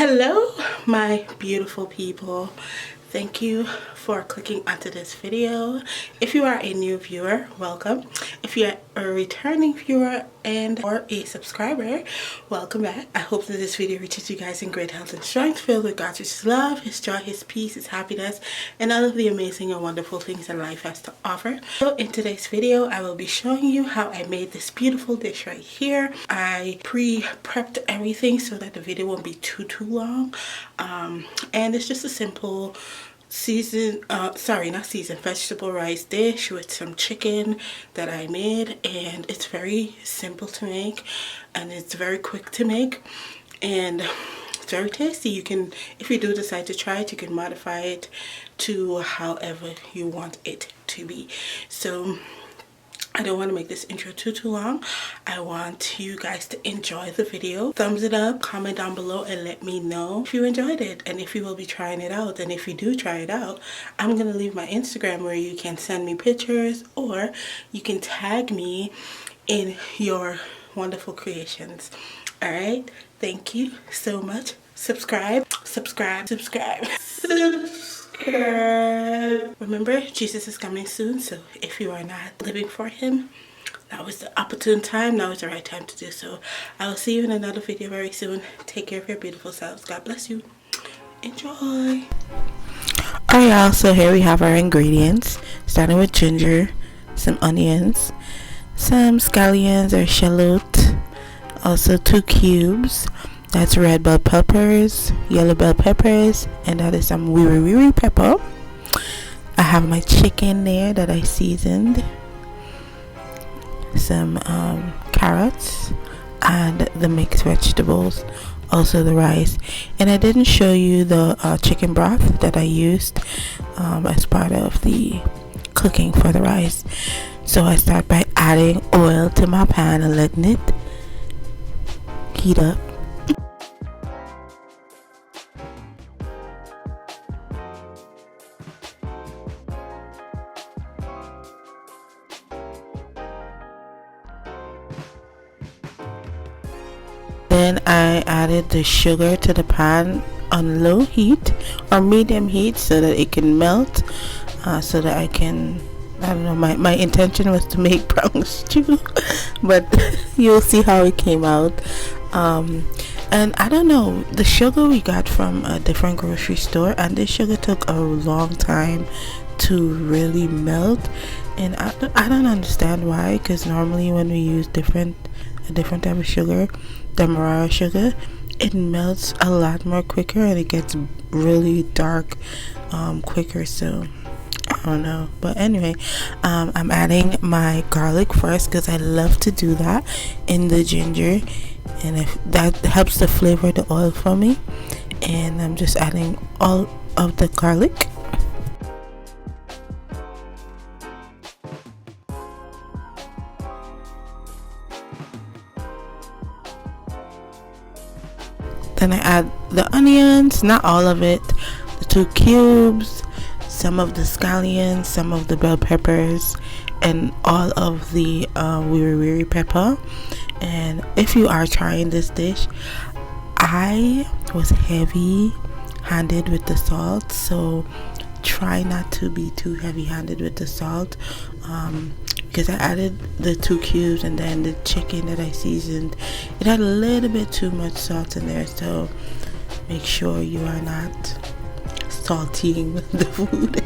Hello my beautiful people, thank you for clicking onto this video. If you are a new viewer, welcome. If you're a returning viewer or a subscriber, welcome back. I hope that this video reaches you guys in great health and strength, filled with God's love, his joy, his peace, his happiness, and all of the amazing and wonderful things that life has to offer. So in today's video, I will be showing you how I made this beautiful dish right here. I pre-prepped everything so that the video won't be too long, and it's just a simple vegetable rice dish with some chicken that I made, and it's very simple to make and it's very quick to make and it's very tasty. You can, if you do decide to try it, you can modify it to however you want it to be. So I don't want to make this intro too long. I want you guys to enjoy the video. Thumbs it up, comment down below, and let me know if you enjoyed it and if you will be trying it out. And if you do try it out, I'm going to leave my Instagram where you can send me pictures or you can tag me in your wonderful creations. Alright, thank you so much. Subscribe. Remember, Jesus is coming soon, so if you are not living for him, now is the opportune time. Now is the right time to do so. I will see you in another video very soon. Take care of your beautiful selves. God bless you. Enjoy. Alright, y'all, so here we have our ingredients, starting with ginger, some onions, some scallions or shallot, also 2 cubes. That's red bell peppers, yellow bell peppers, and that is some wiri pepper. I have my chicken there that I seasoned, some carrots, and the mixed vegetables, also the rice. And I didn't show you the chicken broth that I used as part of the cooking for the rice. So I start by adding oil to my pan and letting it heat up. Then I added the sugar to the pan on low heat or medium heat so that it can melt, so that I can, I don't know, my intention was to make brown stew, but you'll see how it came out. And I don't know, the sugar we got from a different grocery store, and this sugar took a long time to really melt, and I don't understand why, because normally when we use a different type of sugar, the Mariah sugar, it melts a lot more quicker and it gets really dark quicker. So I don't know, but anyway, I'm adding my garlic first because I love to do that in the ginger, and if that helps to flavor the oil for me. And I'm just adding all of the garlic. Then I add the onions, not all of it, the 2 cubes, some of the scallions, some of the bell peppers, and all of the wiri pepper. And if you are trying this dish, I was heavy handed with the salt, so try not to be too heavy handed with the salt, because I added the 2 cubes and then the chicken that I seasoned, it had a little bit too much salt in there, so make sure you are not salting the food.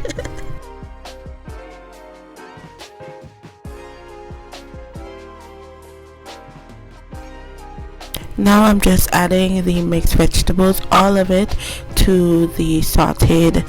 Now I'm just adding the mixed vegetables, all of it, to the sauteed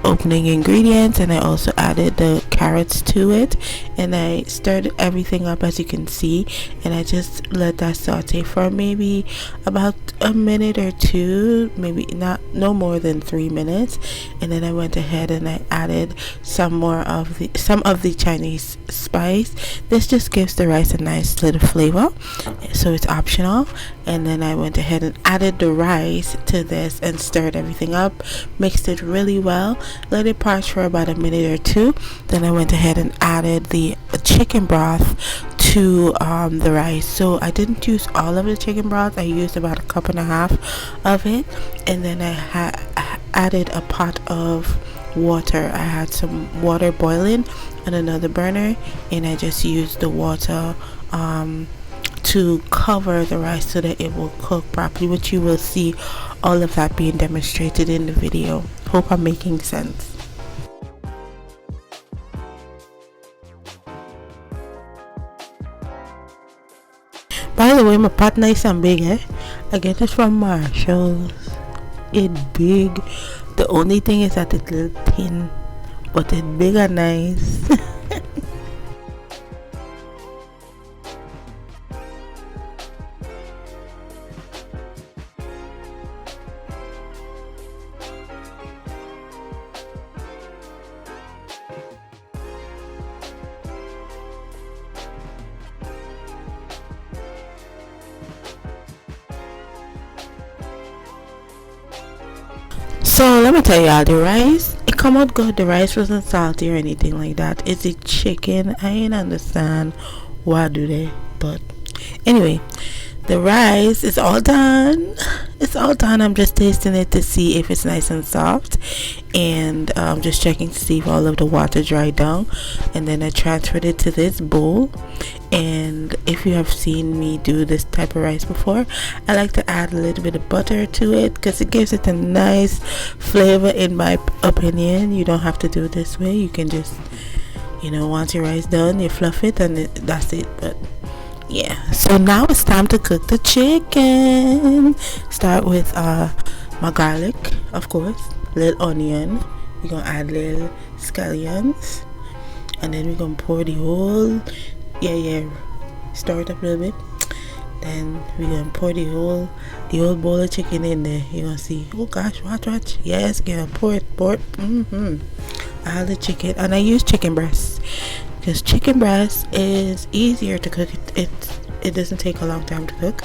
opening ingredients, and I also added the carrots to it, and I stirred everything up as you can see, and I just let that saute for maybe about a minute or two, maybe no more than 3 minutes, and then I went ahead and I added some of the Chinese spice. This just gives the rice a nice little flavor, so it's optional. And then I went ahead and added the rice to this and stirred everything up, mixed it really well, let it parch for about a minute or two. Then I went ahead and added the chicken broth to the rice. So I didn't use all of the chicken broth. I used about a cup and a half of it, and then I added a pot of water. I had some water boiling on another burner, and I just used the water to cover the rice so that it will cook properly, which you will see all of that being demonstrated in the video. Hope I'm making sense. By the way, my pot nice and big, eh? I get it from Marshalls. It big. The only thing is that it's little thin, but it's big and nice. So let me tell y'all, the rice, it come out good. The rice wasn't salty or anything like that. It's the chicken. I ain't understand why do they, but anyway, the rice is all done. It's all done. I'm just tasting it to see if it's nice and soft, and just checking to see if all of the water dried down, and then I transferred it to this bowl. And if you have seen me do this type of rice before, I like to add a little bit of butter to it because it gives it a nice flavor, in my opinion. You don't have to do it this way. You can just, once your rice done, you fluff it and that's it. But yeah, so now it's time to cook the chicken. Start with my garlic, of course, little onion. We're gonna add little scallions, and then we're gonna pour the whole stir it up a little bit. Then we're gonna pour the whole bowl of chicken in there. You're gonna see, oh gosh, watch, yes girl, pour it. Add the chicken, and I use chicken breast because chicken breast is easier to cook. It doesn't take a long time to cook.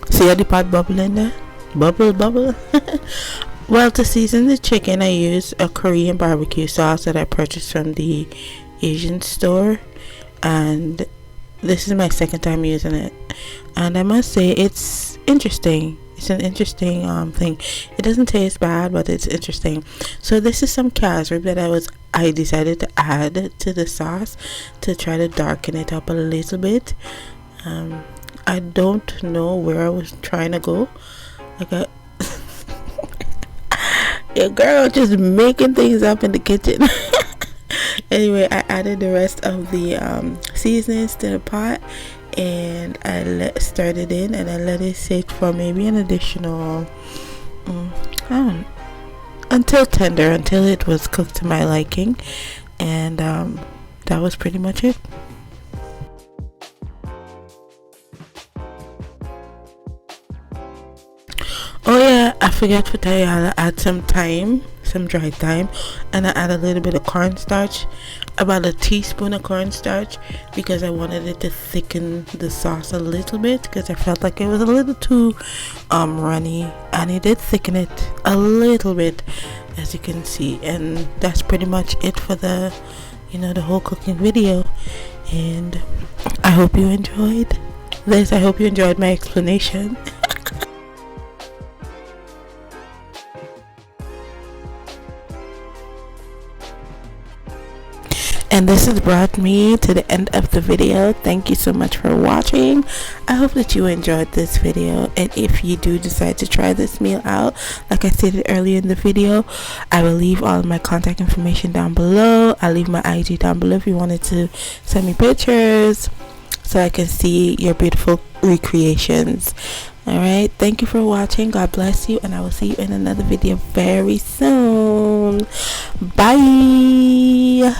See the pot bubbling there? Bubble. Well, to season the chicken, I use a Korean barbecue sauce that I purchased from the Asian store, and this is my second time using it, and I must say it's interesting. It's an interesting thing. It doesn't taste bad, but it's interesting. So this is some calves rib that I decided to add to the sauce to try to darken it up a little bit. I don't know where I was trying to go. Like your girl just making things up in the kitchen. Anyway, I added the rest of the seasonings to the pot, and I stirred it in, and I let it sit for maybe an additional until tender, until it was cooked to my liking, and that was pretty much it. Oh yeah, I forgot to tell y'all, I add some dry thyme, and I add a little bit of cornstarch, about a teaspoon of cornstarch, because I wanted it to thicken the sauce a little bit, because I felt like it was a little too runny, and it did thicken it a little bit, as you can see. And that's pretty much it for the the whole cooking video, and I hope you enjoyed this. I hope you enjoyed my explanation. And this has brought me to the end of the video. Thank you so much for watching. I hope that you enjoyed this video, and if you do decide to try this meal out, like I stated earlier in the video, I will leave all of my contact information down below. I'll leave my IG down below if you wanted to send me pictures so I can see your beautiful recreations. Alright, thank you for watching. God bless you, and I will see you in another video very soon. Bye.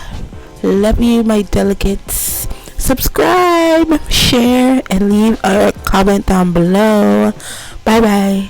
Love you, my delegates. Subscribe, share, and leave a comment down below. Bye bye.